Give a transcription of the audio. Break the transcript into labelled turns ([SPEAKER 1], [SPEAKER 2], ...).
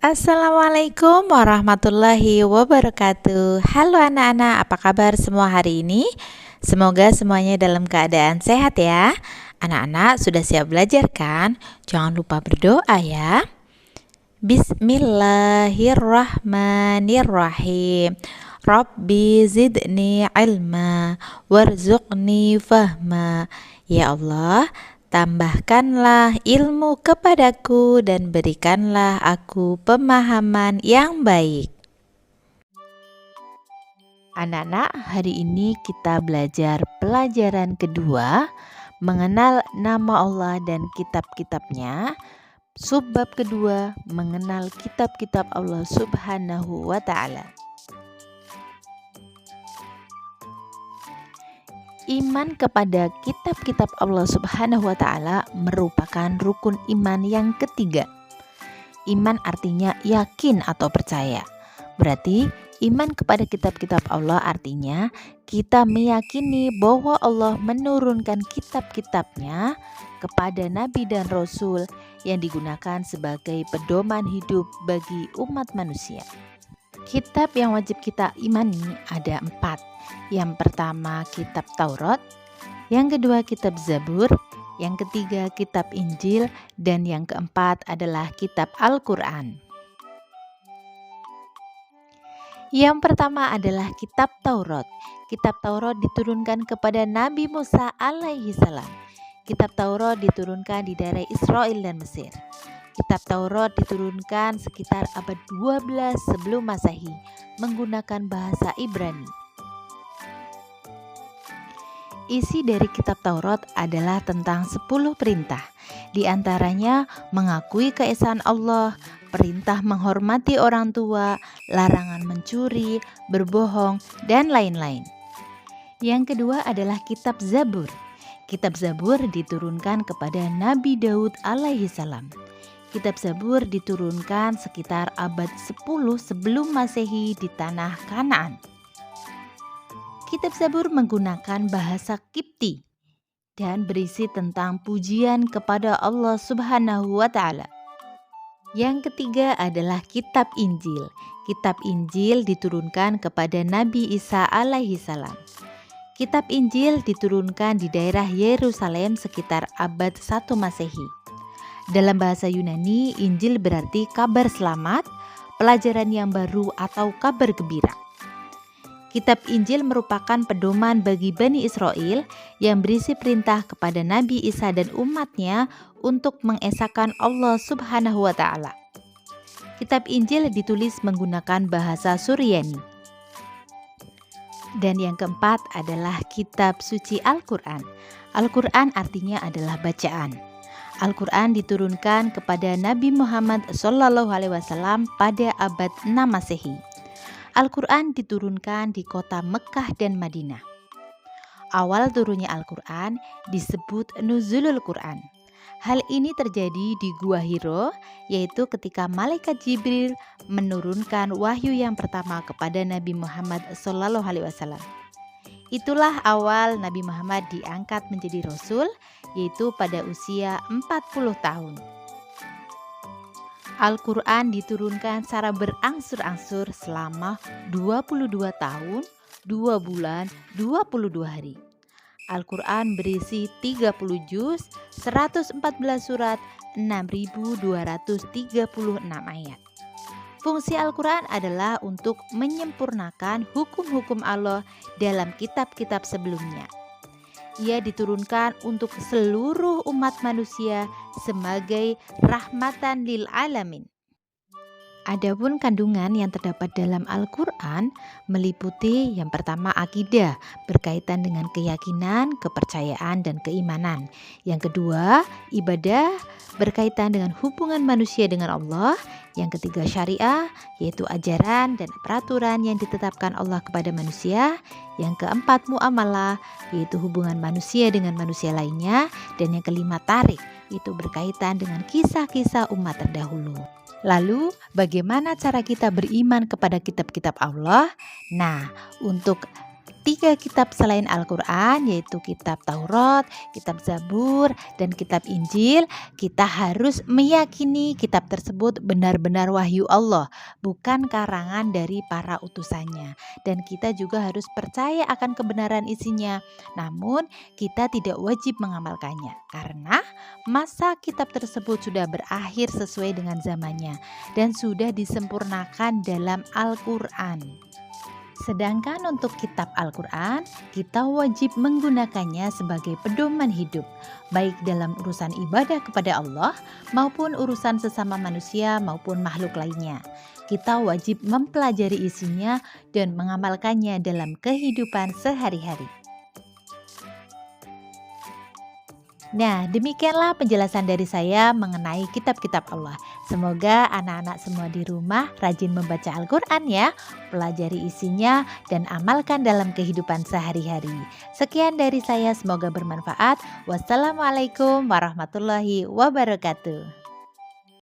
[SPEAKER 1] Assalamualaikum warahmatullahi wabarakatuh. Halo anak-anak, apa kabar semua hari ini? Semoga semuanya dalam keadaan sehat ya. Anak-anak sudah siap belajar kan? Jangan lupa berdoa ya. Bismillahirrahmanirrahim. Rabbi zidni ilma warzuqni fahma. Ya Allah, tambahkanlah ilmu kepadaku dan berikanlah aku pemahaman yang baik. Anak-anak, hari ini kita belajar pelajaran kedua, mengenal nama Allah dan kitab-kitabnya. Subbab kedua, mengenal kitab-kitab Allah Subhanahu wa Ta'ala. Iman kepada kitab-kitab Allah Subhanahu wa Ta'ala merupakan rukun iman yang ketiga. Iman artinya yakin atau percaya. Berarti iman kepada kitab-kitab Allah artinya kita meyakini bahwa Allah menurunkan kitab-kitabnya kepada nabi dan rasul yang digunakan sebagai pedoman hidup bagi umat manusia. Kitab yang wajib kita imani ada 4. Yang pertama kitab Taurat, yang kedua kitab Zabur, yang ketiga kitab Injil, dan yang keempat adalah kitab Al-Quran. Yang pertama adalah kitab Taurat. Kitab Taurat diturunkan kepada Nabi Musa alaihi salam. Kitab Taurat diturunkan di daerah Israel dan Mesir. Kitab Taurat diturunkan sekitar abad 12 sebelum Masehi menggunakan bahasa Ibrani. Isi dari kitab Taurat adalah tentang 10 perintah. Di antaranya mengakui keesaan Allah, perintah menghormati orang tua, larangan mencuri, berbohong, dan lain-lain. Yang kedua adalah kitab Zabur. Kitab Zabur diturunkan kepada Nabi Daud alaihi salam. Kitab Zabur diturunkan sekitar abad 10 sebelum Masehi di tanah Kanaan. Kitab Zabur menggunakan bahasa Kipti dan berisi tentang pujian kepada Allah Subhanahu wa Ta'ala. Yang ketiga adalah kitab Injil. Kitab Injil diturunkan kepada Nabi Isa alaihi salam. Kitab Injil diturunkan di daerah Yerusalem sekitar abad 1 Masehi. Dalam bahasa Yunani, Injil berarti kabar selamat, pelajaran yang baru atau kabar gembira. Kitab Injil merupakan pedoman bagi Bani Israel yang berisi perintah kepada Nabi Isa dan umatnya untuk mengesahkan Allah Subhanahu wa Ta'ala. Kitab Injil ditulis menggunakan bahasa Suryani. Dan yang keempat adalah kitab suci Al-Quran. Al-Quran artinya adalah bacaan. Al-Quran diturunkan kepada Nabi Muhammad SAW pada abad 6 Masehi. Al-Quran diturunkan di kota Mekah dan Madinah. Awal turunnya Al-Quran disebut Nuzulul Quran. Hal ini terjadi di Gua Hiro, yaitu ketika Malaikat Jibril menurunkan wahyu yang pertama kepada Nabi Muhammad SAW. Itulah awal Nabi Muhammad diangkat menjadi Rasul, yaitu pada usia 40 tahun. Al-Quran diturunkan secara berangsur-angsur selama 22 tahun, 2 bulan, 22 hari. Al-Quran berisi 30 juz, 114 surat, 6.236 ayat. Fungsi Al-Quran adalah untuk menyempurnakan hukum-hukum Allah dalam kitab-kitab sebelumnya. Ia diturunkan untuk seluruh umat manusia sebagai rahmatan lil alamin. Adapun kandungan yang terdapat dalam Al-Quran meliputi yang pertama akidah berkaitan dengan keyakinan, kepercayaan, dan keimanan. Yang kedua ibadah berkaitan dengan hubungan manusia dengan Allah. Yang ketiga syariah, yaitu ajaran dan peraturan yang ditetapkan Allah kepada manusia. Yang keempat muamalah, yaitu hubungan manusia dengan manusia lainnya. Dan yang kelima tarik, itu berkaitan dengan kisah-kisah umat terdahulu. Lalu, bagaimana cara kita beriman kepada kitab-kitab Allah? Nah, untuk 3 kitab selain Al-Quran, yaitu kitab Taurat, kitab Zabur, dan kitab Injil, kita harus meyakini kitab tersebut benar-benar wahyu Allah, bukan karangan dari para utusannya. Dan kita juga harus percaya akan kebenaran isinya. Namun, kita tidak wajib mengamalkannya, karena masa kitab tersebut sudah berakhir sesuai dengan zamannya dan sudah disempurnakan dalam Al-Quran. Sedangkan untuk kitab Al-Quran, kita wajib menggunakannya sebagai pedoman hidup, baik dalam urusan ibadah kepada Allah maupun urusan sesama manusia maupun makhluk lainnya. Kita wajib mempelajari isinya dan mengamalkannya dalam kehidupan sehari-hari. Nah, demikianlah penjelasan dari saya mengenai kitab-kitab Allah. Semoga anak-anak semua di rumah rajin membaca Al-Quran ya, pelajari isinya dan amalkan dalam kehidupan sehari-hari. Sekian dari saya, semoga bermanfaat. Wassalamualaikum warahmatullahi wabarakatuh.